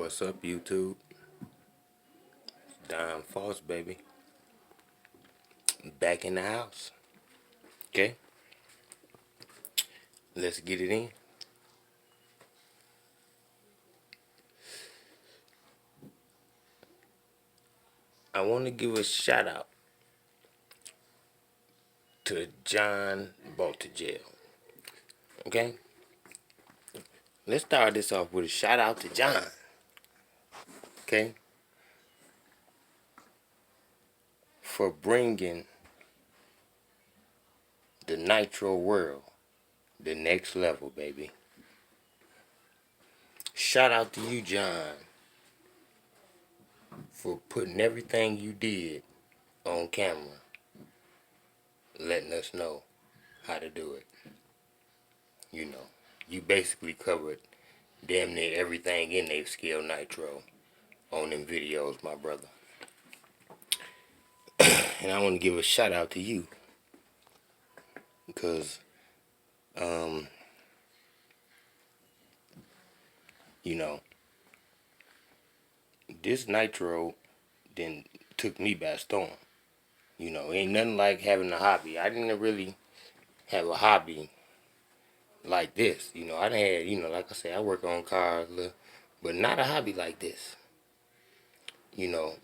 What's up, YouTube? Foss, baby. Back in the house. Okay? Let's get it in. I want to give a shout out to John brought to jail. Okay? Let's start this off with a shout out to John. Okay? For bringing the Nitro world the next level, baby. Shout out to you, John, for putting everything you did on camera, letting us know how to do it. You basically covered damn near everything in their scale Nitro on them videos, my brother. And I want to give a shout out to you because, you know, this Nitro then took me by storm. Ain't nothing like having a hobby. I didn't really have a hobby like this. I done had, like I said, I work on cars, but not a hobby like this.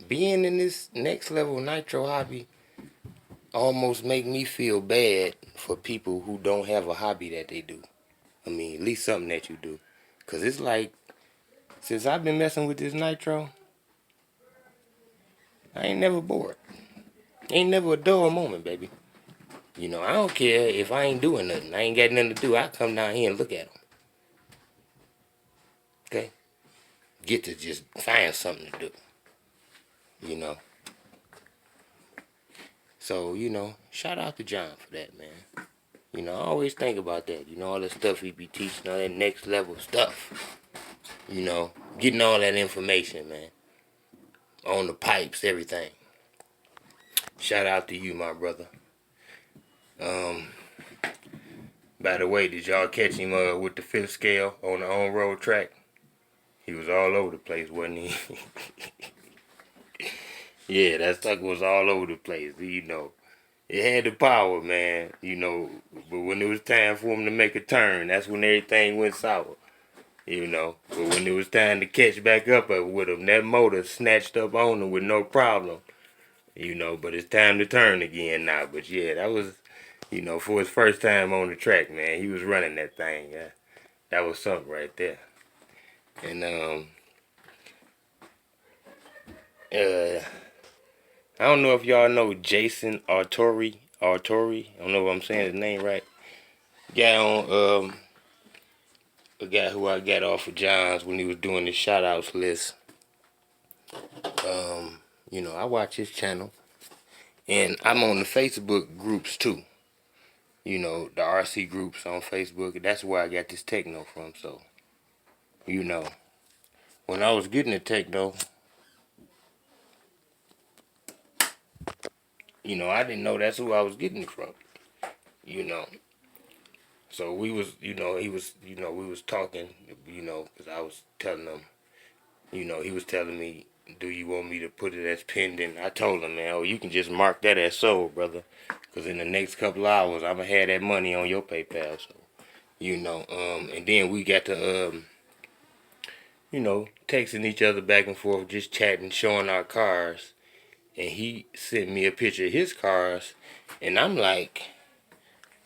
Being in this next level Nitro hobby almost make me feel bad for people who don't have a hobby that they do. I mean, at least something that you do. Because it's like, since I've been messing with this Nitro, I ain't never bored. Ain't never a dull moment, baby. I don't care if I ain't doing nothing. I ain't got nothing to do. I come down here and look at them. Okay? Get to just find something to do. So, shout out to John for that, man. I always think about that. All the stuff he be teaching, all that next level stuff. Getting all that information, man. On the pipes, everything. Shout out to you, my brother. By the way, did y'all catch him with the fifth scale on the on-road track? He was all over the place, wasn't he? Yeah, that sucker was all over the place. It had the power, man. But when it was time for him to make a turn, that's when everything went sour. But when it was time to catch back up with him, that motor snatched up on him with no problem. But it's time to turn again now. But yeah, that was, for his first time on the track, man, he was running that thing. Yeah, that was something right there. And I don't know if y'all know Jason Artori. I don't know if I'm saying his name right. A guy who I got off of John's when he was doing the shout outs list. I watch his channel. And I'm on the Facebook groups too. The RC groups on Facebook. That's where I got this techno from. So, when I was getting the techno, I didn't know that's who I was getting it from. So we was, he was, we was talking, because I was telling him, he was telling me, do you want me to put it as pending? I told him, man, you can just mark that as sold, brother. Because in the next couple of hours, I'm going to have that money on your PayPal. So, and then we got to, texting each other back and forth, just chatting, showing our cars. And he sent me a picture of his cars. And I'm like,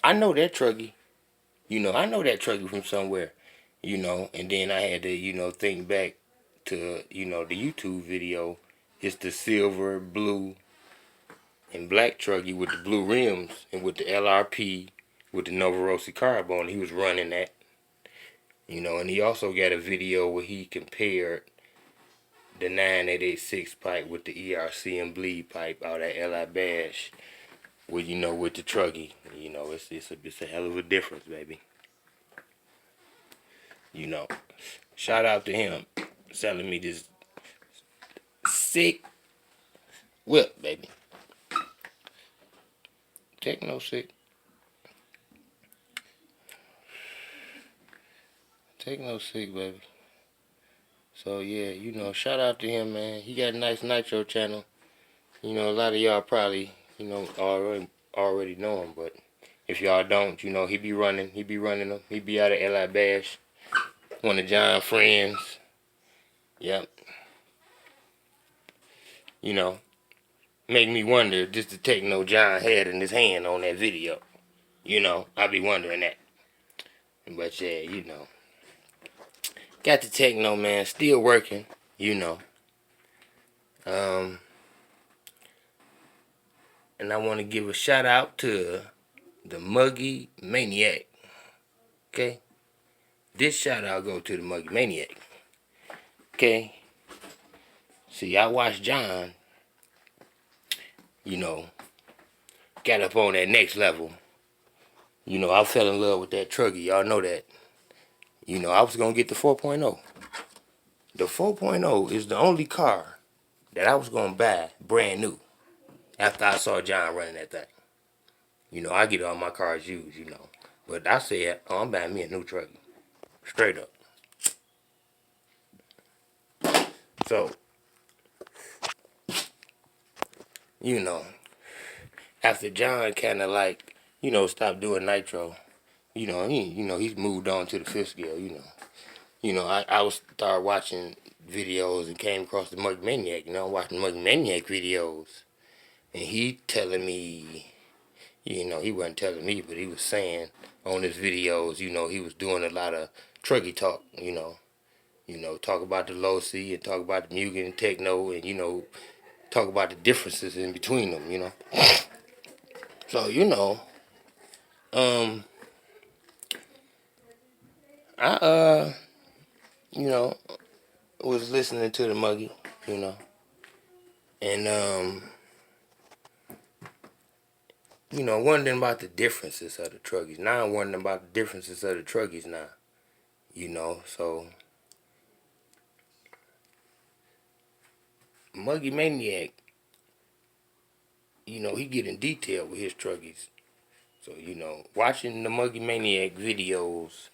I know that truckie. I know that truckie from somewhere. And then I had to, think back to, the YouTube video. It's the silver, blue, and black truckie with the blue rims and with the LRP with the Novarosi carb on. He was running that. And he also got a video where he compared the 9886 pipe with the ERC and bleed pipe out at Li Bash with, with the truckie. It's a hell of a difference, baby. Shout out to him selling me this sick whip, baby. Techno sick. Techno sick, baby. So yeah, you know, shout out to him, man. He got a nice nitro channel. You know, a lot of y'all probably, you know, already know him, but if y'all don't, you know, he be running them. He be out of Li Bash, one of John's friends. Yep. You know, make me wonder just the techno John had in his hand on that video. You know, I be wondering that. But yeah, you know, got the techno, man, still working. You know, um, and I want to give a shout out to the Muggy Maniac. Okay, this shout out go to the Muggy Maniac. Okay, see, I watched John. You know, got up on that next level. You know, I fell in love with that trucky. Y'all know that. You know, I was gonna get the 4.0. The 4.0 is the only car that I was gonna buy brand new after I saw John running that thing. You know, I get all my cars used, you know. But I said, oh, I'm buying me a new truck. Straight up. So, you know, after John kind of like, you know, stopped doing nitro, he's moved on to the fifth scale, you know. You know, I was started watching videos and came across the Muggy Maniac, you know, watching Muggy Maniac videos. And he telling me, you know, he wasn't telling me, but he was saying on his videos, you know, he was doing a lot of trucky talk, you know. You know, talk about the low C and talk about the Mugen and techno and, you know, talk about the differences in between them, you know. So, you know, um, I, you know, was listening to the Muggy, you know, and, you know, wondering about the differences of the truckies. Now I'm wondering about the differences of the truckies now, you know, so Muggy Maniac, you know, he get in detail with his truckies. So, you know, watching the Muggy Maniac videos,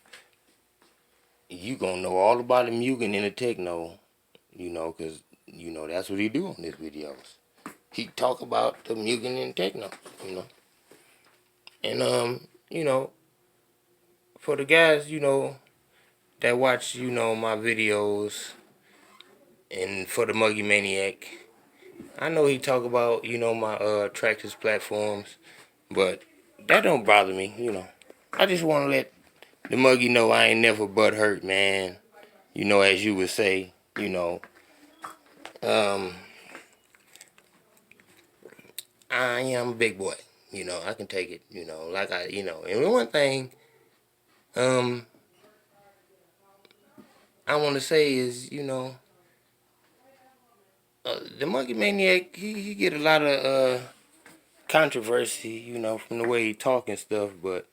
you gonna know all about the Mugen and the techno, you know, cause you know that's what he do on his videos. He talk about the Mugen and techno, you know, and you know, for the guys, you know, that watch, you know, my videos, and for the Muggy Maniac, I know he talk about, you know, my Tractors platforms, but that don't bother me, you know. I just want to let the Muggy know I ain't never butt hurt, man. You know, as you would say, you know, um, I am a big boy. You know, I can take it, you know, like you know. And one thing, um, I want to say is, you know, the Monkey Maniac, he get a lot of, controversy, you know, from the way he talk and stuff, but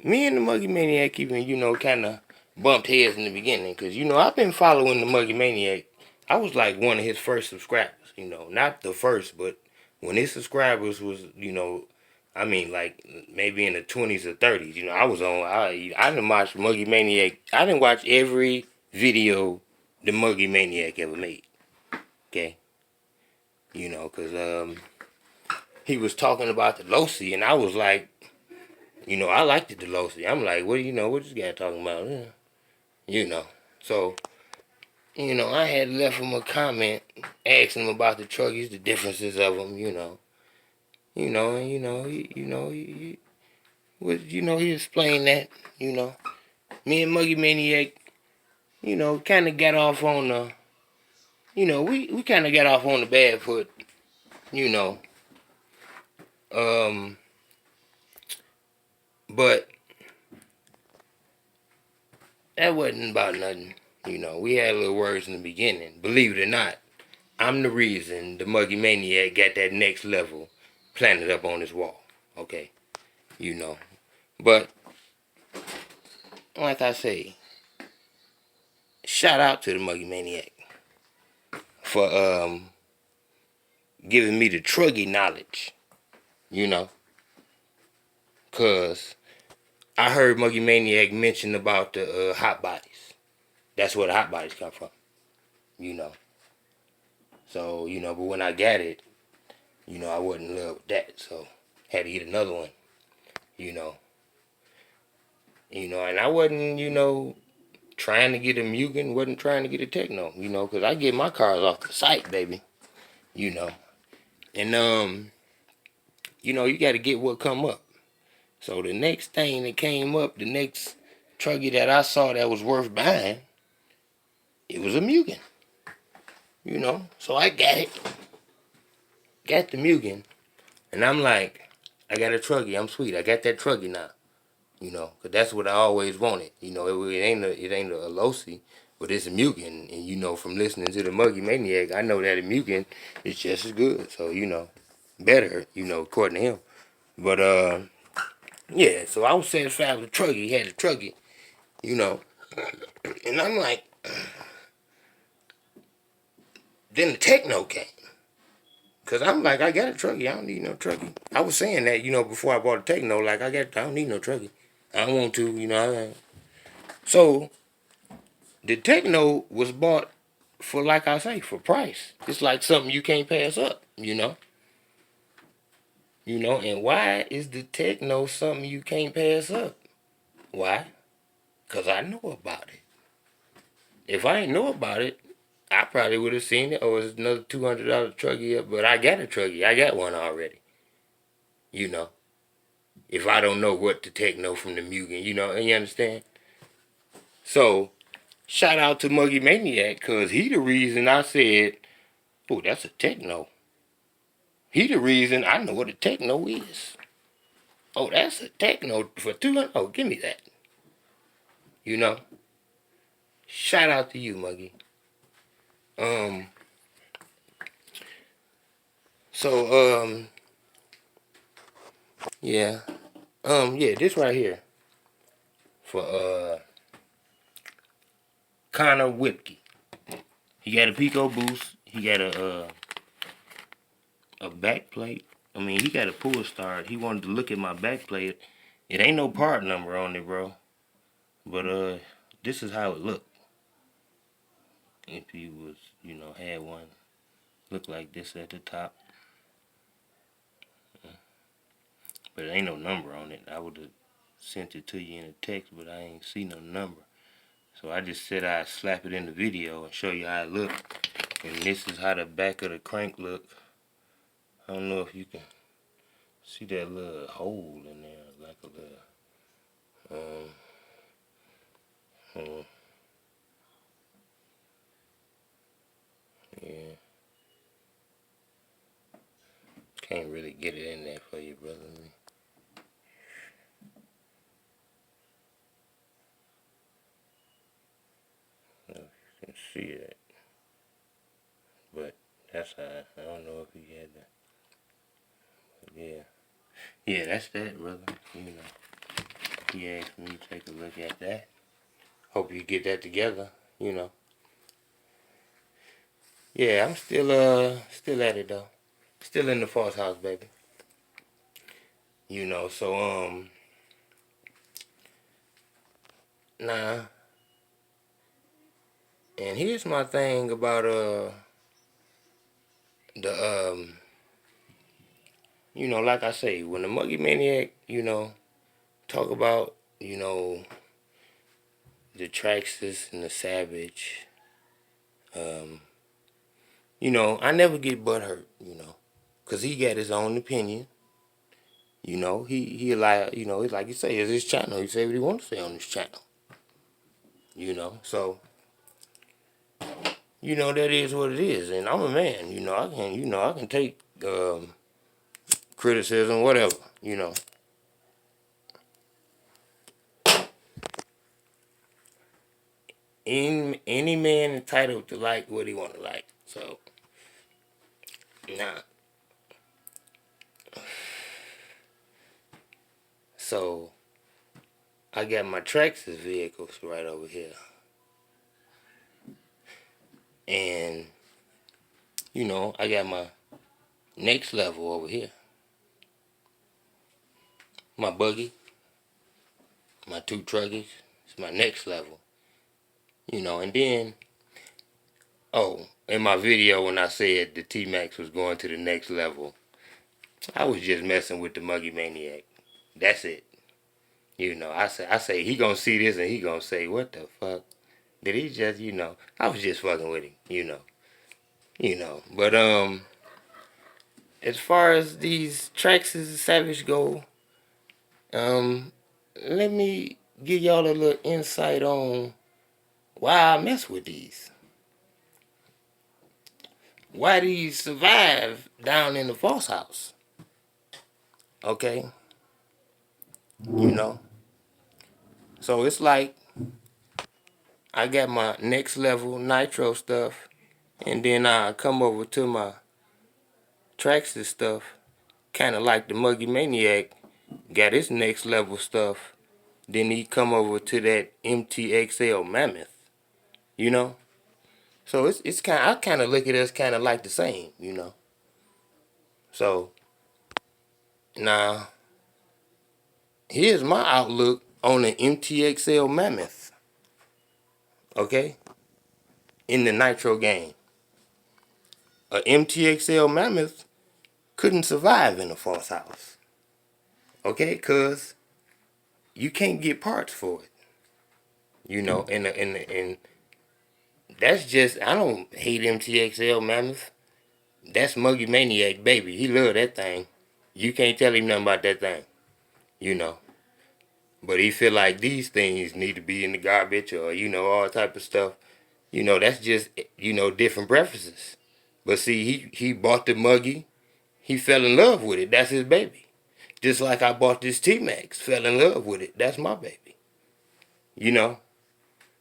me and the Monkey Maniac even, you know, kind of bumped heads in the beginning, because, you know, I've been following the Monkey Maniac. I was like one of his first subscribers, you know, not the first, but when his subscribers was, you know, I mean, like maybe in the 20s or 30s, you know, I didn't watch Monkey Maniac. I didn't watch every video the Monkey Maniac ever made. Okay, you know, cause he was talking about the Losi, and I was like, you know, I liked the Losi. I'm like, what do you know? What this guy talking about? Yeah. You know, so you know, I had left him a comment asking him about the truckies, the differences of them. And he explained that. You know, me and Muggy Maniac, you know, kind of got off on the, you know, we kind of got off on the bad foot. You know, um, but that wasn't about nothing. You know, we had little words in the beginning. Believe it or not, I'm the reason the Muggy Maniac got that next level planted up on his wall. Okay, you know. But, like I say, shout out to the Muggy Maniac for giving me the truggy knowledge, you know. Cause I heard Muggy Maniac mention about the hot bodies. That's where the hot bodies come from, you know. So, but when I got it, I wasn't in love with that. So, had to get another one, you know. And I wasn't, trying to get a Mugen, wasn't trying to get a Techno, because I get my cars off the site, baby, you know. And, you got to get what come up. So the next thing that came up, the next trucky that I saw that was worth buying, it was a Mugen, So I got it, got the Mugen, and I'm like, I got a trucky, I'm sweet, I got that trucky now, because that's what I always wanted. It ain't a Losi, but it's a Mugen, and from listening to the Muggy Maniac, I know that a Mugen is just as good, so better, according to him. But yeah, so I was satisfied with the trucky. He had a trucky, and I'm like, then the Techno came. Cause I'm like, I got a trucky. I don't need no trucky. I was saying that, before I bought a Techno, like I don't need no trucky. I don't want to. So the Techno was bought for, like I say, for price. It's like something you can't pass up. And why is the Techno something you can't pass up? Why? Cause I know about it. If I ain't know about it, I probably would have seen it. Oh, it's another $200 trucky up, but I got a trucky. I got one already. If I don't know what the Techno from the Mugen, and you understand? So, shout out to Muggy Maniac, cause he the reason I said, oh, that's a Techno. He the reason I know what a Techno is. Oh, that's a Techno for 200. Oh, give me that. Shout out to you, Muggy. Um. So, yeah. Yeah, this right here for Connor Whipke. He got a Pico boost. He got a back plate. I mean, he got a pull start. He wanted to look at my back plate. It ain't no part number on it, bro. But this is how it looked. If you was, had one, look like this at the top. But it ain't no number on it. I would have sent it to you in a text, but I ain't see no number. So I just said I'd slap it in the video and show you how it look. And this is how the back of the crank look. I don't know if you can see that little hole in there, like a little, yeah. Can't really get it in there for you, brother. I don't know if you can see it. But that's how, I don't know if he had that. But yeah. Yeah, that's that, brother. He asked me to take a look at that. Hope you get that together, Yeah, I'm still at it though. Still in the Foss house, baby. So nah. And here's my thing about the like I say, when the Muggy Maniac, talk about, the Traxxas and the Savage, I never get butthurt, cause he got his own opinion. He like, it's like you say, it's his channel. He say what he wants to say on his channel. So that is what it is, and I'm a man. I can take criticism, whatever. Any man entitled to like what he want to like. So, nah. So, I got my Traxxas vehicles right over here. And, I got my next level over here. My buggy, my two truckies, it's my next level. And then, oh, in my video when I said the T-Max was going to the next level, I was just messing with the Muggy Maniac. That's it. I say he gonna see this and he gonna say, what the fuck? Did he just, I was just fucking with him. But as far as these Traxxas Savage go, um, let me give y'all a little insight on why I mess with these. Why these survive down in the Foss house. Okay? You know? So it's like I got my next level nitro stuff, and then I come over to my Traxxas stuff, kind of like the Muggy Maniac got his next level stuff. Then he come over to that MTXL Mammoth, you know. So it's kind. I kind of look at us kind of like the same. So now here's my outlook on the MTXL Mammoth. Okay, in the nitro game, a MTXL Mammoth couldn't survive in a Foss house. Okay, cause you can't get parts for it. And that's just, I don't hate MTXL Mammoth. That's Muggy Maniac, baby. He love that thing. You can't tell him nothing about that thing. You know. But he feel like these things need to be in the garbage or, all type of stuff. That's just, different preferences. But see, he bought the Muggy. He fell in love with it. That's his baby. Just like I bought this T-Max. Fell in love with it. That's my baby. You know.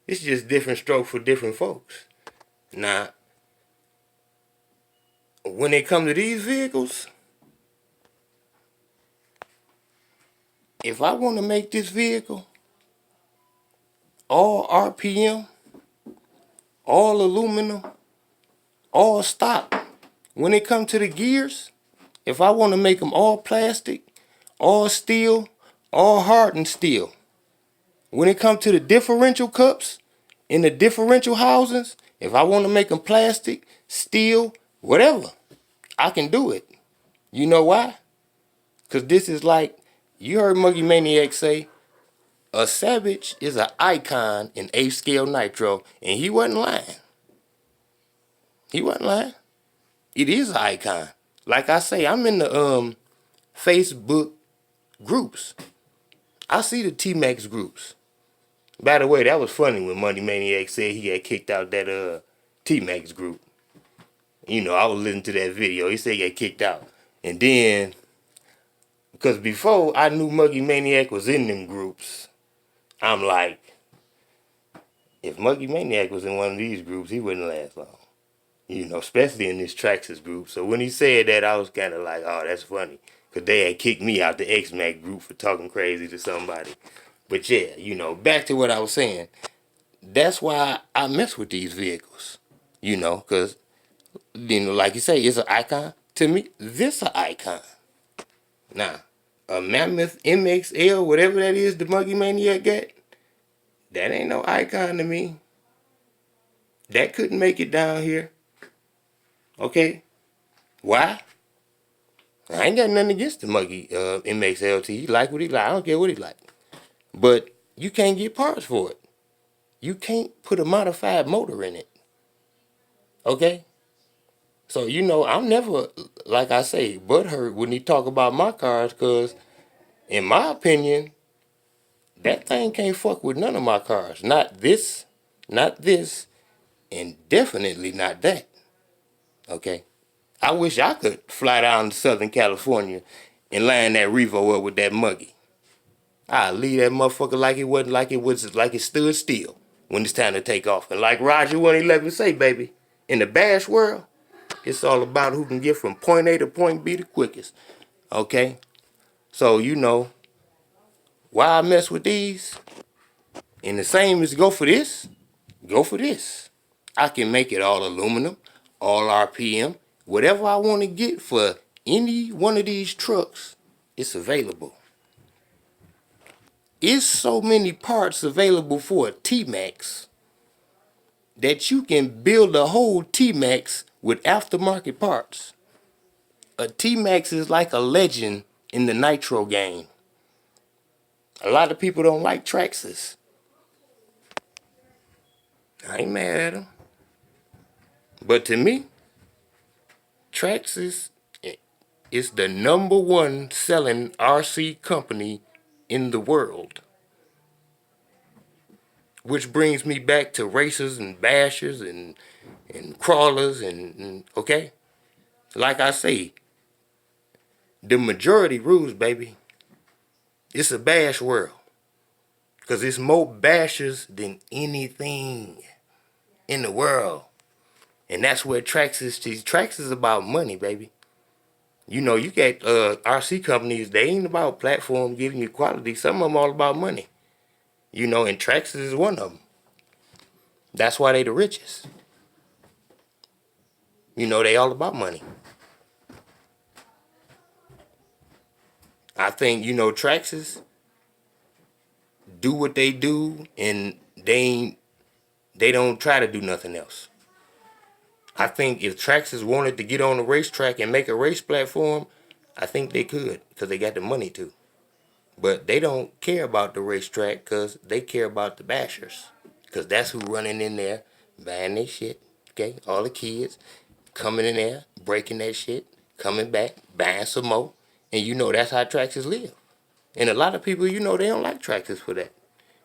It's just different stroke for different folks. Now, when it comes to these vehicles, if I want to make this vehicle all RPM, all aluminum, all stock, when it comes to the gears, if I want to make them all plastic, all steel, all hardened steel, when it comes to the differential cups and the differential housings, if I want to make them plastic, steel, whatever, I can do it. You know why? Because this is like, you heard Muggy Maniac say, a Savage is an icon in 8th scale nitro, and he wasn't lying. He wasn't lying. It is an icon. Like I say, I'm in the Facebook groups. I see the T-Max groups. By the way, that was funny when Money Maniac said he had kicked out that T-Max group. I was listening to that video. He said he got kicked out. And then, because before I knew Muggy Maniac was in them groups, I'm like, if Muggy Maniac was in one of these groups, he wouldn't last long. Especially in this Traxxas group. So when he said that, I was kind of like, oh, that's funny. Because they had kicked me out the X-Mac group for talking crazy to somebody. But yeah, back to what I was saying. That's why I mess with these vehicles. Because, like you say, it's an icon. To me, this an icon. Now, a Mammoth MXL, whatever that is the Muggy Maniac got, that ain't no icon to me. That couldn't make it down here. Okay? Why? I ain't got nothing against the Muggy MXLT. He like what he like. I don't care what he like. But you can't get parts for it. You can't put a modified motor in it. Okay? So, I'm never, like I say, butthurt when he talk about my cars, because, in my opinion, that thing can't fuck with none of my cars. Not this, and definitely not that. Okay? I wish I could fly down to Southern California and line that Revo up with that Muggy. I'd leave that motherfucker like it stood still when it's time to take off. And like Roger 111 say, baby, in the bash world, it's all about who can get from point A to point B the quickest. Okay? So, why I mess with these? And the same as go for this. I can make it all aluminum, all RPM, whatever I want to get for any one of these trucks, it's available. It's so many parts available for a T-Max that you can build a whole T-Max with aftermarket parts. A T-Max is like a legend in the nitro game. A lot of people don't like Traxxas. I ain't mad at them. But to me, Traxxas is the #1 selling RC company in the world. Which brings me back to racers and bashers and crawlers and okay? Like I say, the majority rules, baby. It's a bash world. Because it's more bashers than anything in the world. And that's where Traxxas is about money, baby. You know, you got RC companies, they ain't about platform giving you quality. Some of them all about money. You know, and Traxxas is one of them. That's why they the richest. You know, they all about money. I think, you know, Traxxas do what they do and they don't try to do nothing else. I think if Traxxas wanted to get on a racetrack and make a race platform, I think they could because they got the money to. But they don't care about the racetrack because they care about the bashers. Because that's who running in there, buying their shit, okay? All the kids coming in there, breaking that shit, coming back, buying some more. And you know that's how Traxxas live. And a lot of people, you know, they don't like Traxxas for that.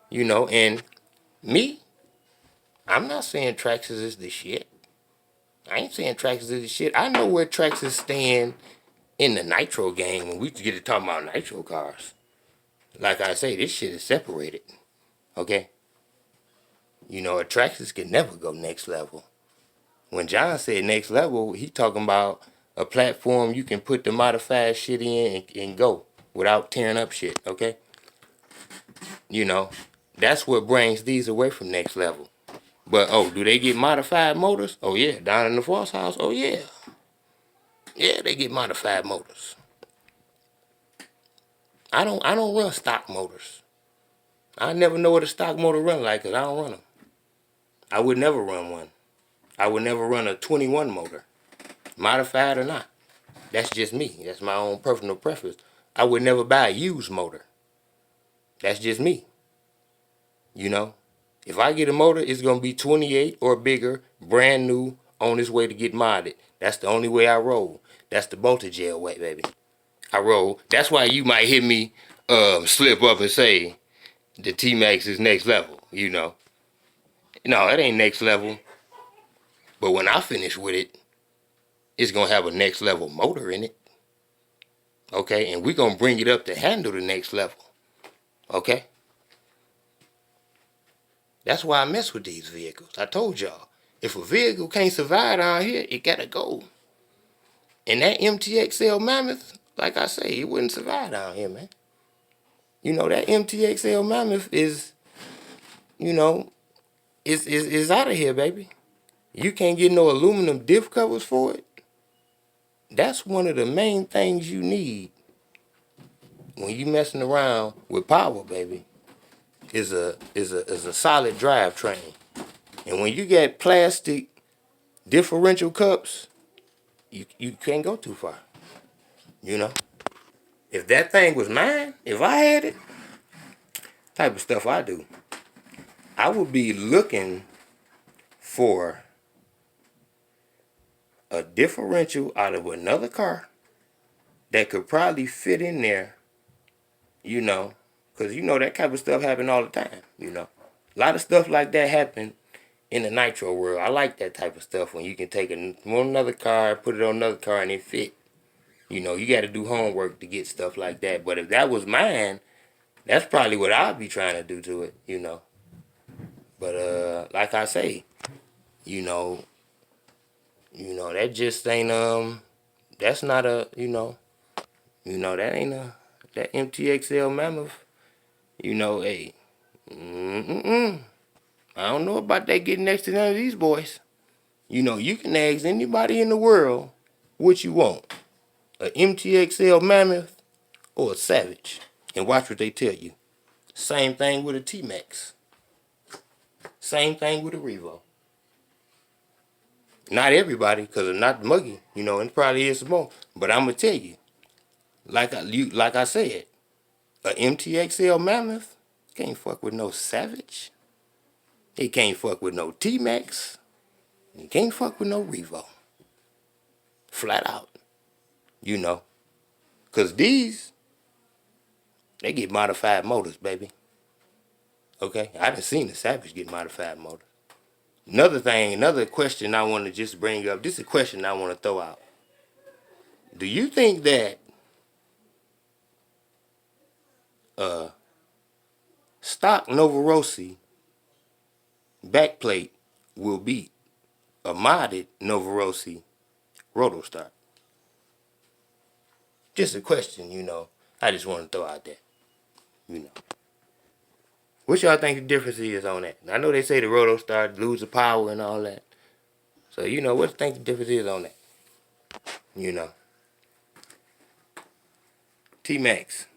You know, and me, I'm not saying Traxxas is the shit. I ain't saying Traxxas is the shit. I know where Traxxas stand in the nitro game when we get to talking about nitro cars. Like I say, this shit is separated. Okay? You know, a Traxxas can never go next level. When John said next level, he talking about a platform you can put the modified shit in and go without tearing up shit, okay? You know, that's what brings these away from next level. But, oh, do they get modified motors? Oh, yeah. Down in the Foss house? Oh, yeah. Yeah, they get modified motors. I don't run stock motors. I never know what a stock motor run like because I don't run them. I would never run one. I would never run a 21 motor, modified or not. That's just me. That's my own personal preference. I would never buy a used motor. That's just me. You know? If I get a motor, it's going to be 28 or bigger, brand new, on its way to get modded. That's the only way I roll. That's the bolter gel way, baby. I roll. That's why you might hear me slip up and say the T-Max is next level, you know. No, it ain't next level. But when I finish with it, it's going to have a next level motor in it. Okay? And we're going to bring it up to handle the next level. Okay? That's why I mess with these vehicles. I told y'all, if a vehicle can't survive down here, it got to go. And that MTXL Mammoth, like I say, it wouldn't survive down here, man. You know, that MTXL Mammoth is, you know, is out of here, baby. You can't get no aluminum diff covers for it. That's one of the main things you need when you messing around with power, baby. Is a solid drivetrain. And when you get plastic differential cups, you can't go too far. You know? If that thing was mine, if I had it, type of stuff I do, I would be looking for a differential out of another car that could probably fit in there, you know, because you know that type of stuff happen all the time, you know. A lot of stuff like that happen in the nitro world. I like that type of stuff when you can take another car, put it on another car, and it fit. You know, you got to do homework to get stuff like that. But if that was mine, that's probably what I'd be trying to do to it, you know. But like I say, you know, that just ain't that's not a, that ain't that MTXL Mammoth, hey, I don't know about that getting next to none of these boys. You know, you can ask anybody in the world what you want, a MTXL Mammoth or a Savage, and watch what they tell you. Same thing with a T-Max. Same thing with a Revo. Not everybody, because it's not muggy, you know, and it probably is some more. But I'm gonna tell you, like I said, a MTXL Mammoth can't fuck with no Savage. It can't fuck with no T-Max. It can't fuck with no Revo. Flat out, you know. Because these, they get modified motors, baby. Okay? I done seen the Savage get modified motors. Another question I want to just bring up. This is a question I want to throw out. Do you think that stock Novarosi backplate will beat a modded Novarosi Rotostart? Just a question, you know. I just want to throw out there, you know. What y'all think the difference is on that? I know they say the Rotostart lose the power and all that. So, you know, what do you think the difference is on that? You know. T-Max.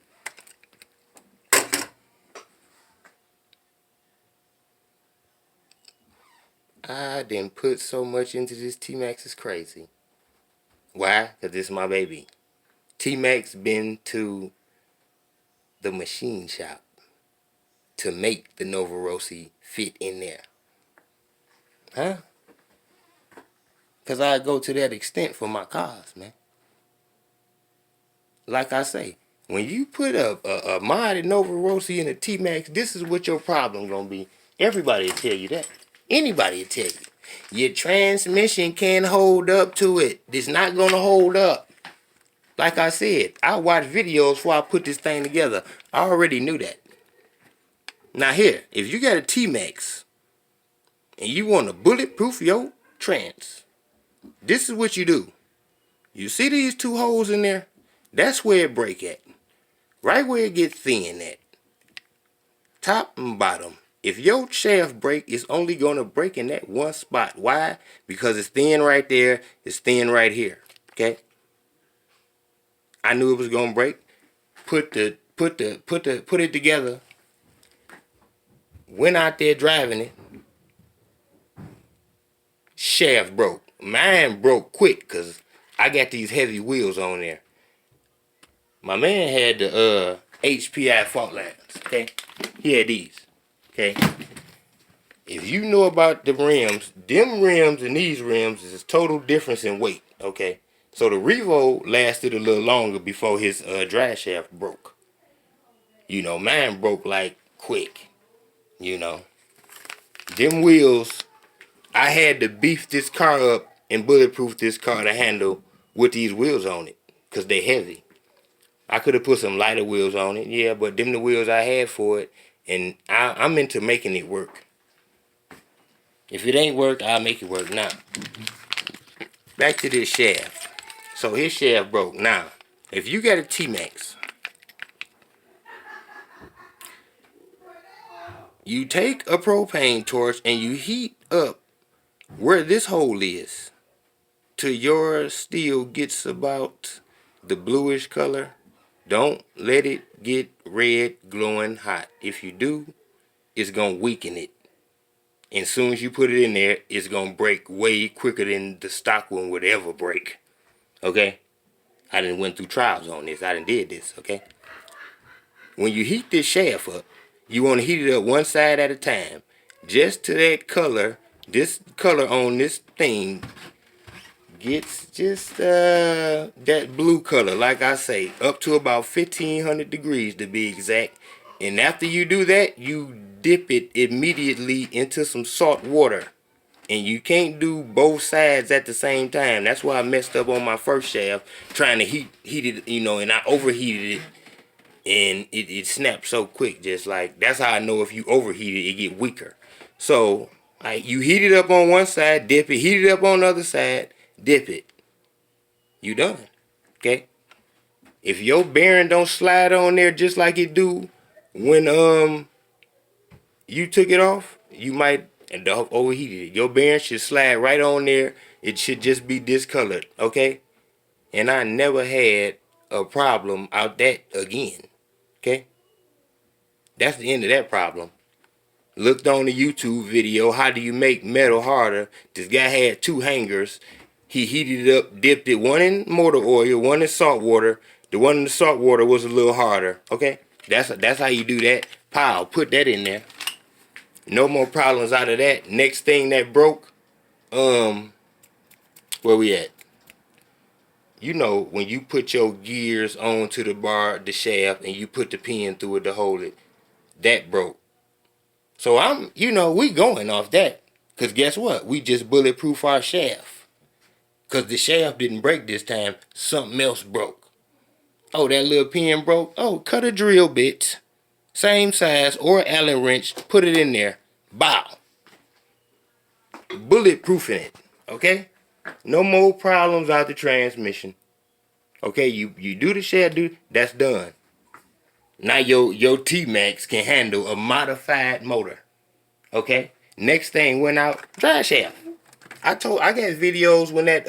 I didn't put so much into this T-Max, it's crazy. Why? Because this is my baby. T-Max been to the machine shop to make the Novarosi fit in there. Huh? Because I go to that extent for my cars, man. Like I say, when you put a modded Novarosi in a T-Max, this is what your problem gonna be. Everybody will tell you that. Anybody will tell you. Your transmission can't hold up to it. It's not gonna hold up. Like I said, I watched videos before I put this thing together. I already knew that. Now here, if you got a T-Max and you want to bulletproof your trans, this is what you do. You see these two holes in there? That's where it break at. Right where it gets thin at. Top and bottom. If your shaft break, it's only going to break in that one spot. Why? Because it's thin right there. It's thin right here. Okay? I knew it was going to break. Put it together. Went out there driving it. Shaft broke. Mine broke quick because I got these heavy wheels on there. My man had the HPI fault lines. Okay? He had these. Okay? If you know about the rims, them rims and these rims is a total difference in weight. Okay? So the Revo lasted a little longer before his drive shaft broke. You know, mine broke like quick. You know. Them wheels, I had to beef this car up and bulletproof this car to handle with these wheels on it. Because they heavy. I could have put some lighter wheels on it, yeah, but them the wheels I had for it. And I'm into making it work. If it ain't worked, I'll make it work. Now, back to this shaft. So his shaft broke. Now, if you got a T-Max, you take a propane torch and you heat up where this hole is till your steel gets about the bluish color. Don't let it get red, glowing hot. If you do, it's going to weaken it. And as soon as you put it in there, it's going to break way quicker than the stock one would ever break. Okay? I done went through trials on this. I done did this, okay? When you heat this shaft up, you want to heat it up one side at a time. Just to that color, this color on this thing gets just that blue color, like I say, up to about 1500 degrees to be exact. And after you do that, you dip it immediately into some salt water. And you can't do both sides at the same time. That's why I messed up on my first shaft trying to heat it, you know, and I overheated it. And it snapped so quick, just like, that's how I know if you overheat it, it get weaker. So, you heat it up on one side, dip it, heat it up on the other side, dip it. You done. Okay? If your bearing don't slide on there just like it do when you took it off, you might end up overheated it. Your bearing should slide right on there. It should just be discolored. Okay? And I never had a problem out that again. Okay? That's the end of that problem. looked on the YouTube video, how do you make metal harder? This guy had 2 hangers. He heated it up, dipped it, one in motor oil, one in salt water. The one in the salt water was a little harder. Okay, that's how you do that. Pow, put that in there. No more problems out of that. Next thing that broke, where we at? You know, when you put your gears onto the bar, the shaft, and you put the pin through it to hold it, that broke. So we going off that. Because guess what? We just bulletproof our shaft. Because the shaft didn't break this time. Something else broke. Oh, that little pin broke? Oh, cut a drill bit. Same size or Allen wrench. Put it in there. Bow. Bulletproofing it. Okay? No more problems out the transmission. Okay, you do the shaft, that's done. Now your T-Max can handle a modified motor. Okay? Next thing went out, drive shaft. I got videos when that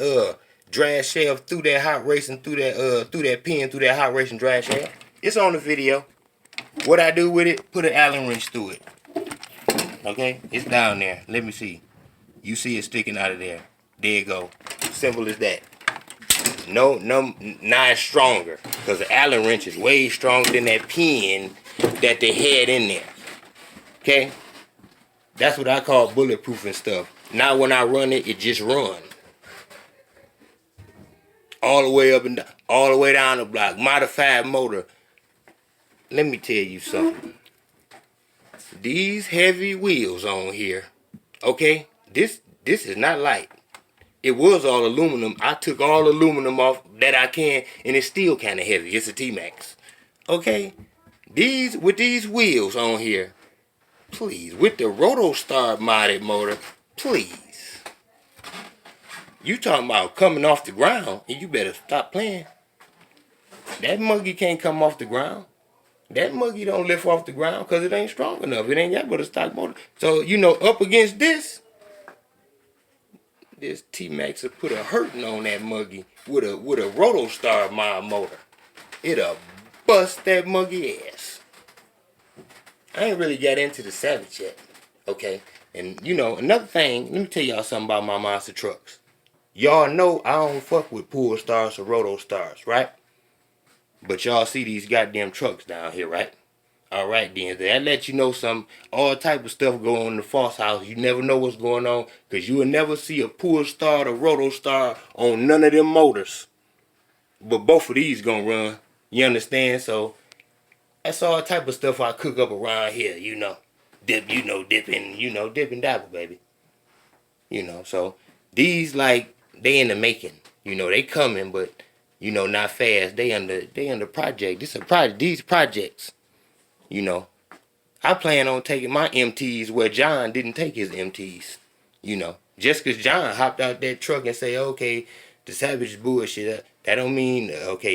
drag shaft through that hot racing, through that pin, through that hot racing drag shaft. It's on the video. What I do with it, put an Allen wrench through it. Okay? It's down there. Let me see. You see it sticking out of there. There you go. Simple as that. No, not stronger. Because the Allen wrench is way stronger than that pin that they had in there. Okay? That's what I call bulletproofing stuff. Now when I run it, it just run. All the way up and down, all the way down the block. Modified motor. Let me tell you something. These heavy wheels on here, okay? This is not light. It was all aluminum. I took all aluminum off that I can, and it's still kind of heavy. It's a T-Max. Okay? With these wheels on here, please, with the Rotostar modded motor, please. You talking about coming off the ground, and you better stop playing. That muggy can't come off the ground. That muggy don't lift off the ground because it ain't strong enough. It ain't got but a stock motor. So, up against this T-Max will put a hurting on that muggy with a Rotostar mod motor. It'll bust that muggy ass. I ain't really got into the Savage yet. Okay? And, another thing, let me tell y'all something about my monster trucks. Y'all know I don't fuck with Pool Stars or Rotostars, right? But y'all see these goddamn trucks down here, right? Alright then, that lets you know all type of stuff going on in the Foss house. You never know what's going on, because you will never see a Pool Star or Rotostar on none of them motors. But both of these gonna run, you understand? So, that's all type of stuff I cook up around here, dipping dabble, baby. So, these, they in the making. They coming, but, not fast. They under project. These projects. I plan on taking my MTs where John didn't take his MTs. Just because John hopped out that truck and say, okay, the Savage is bullshit, that don't mean, okay,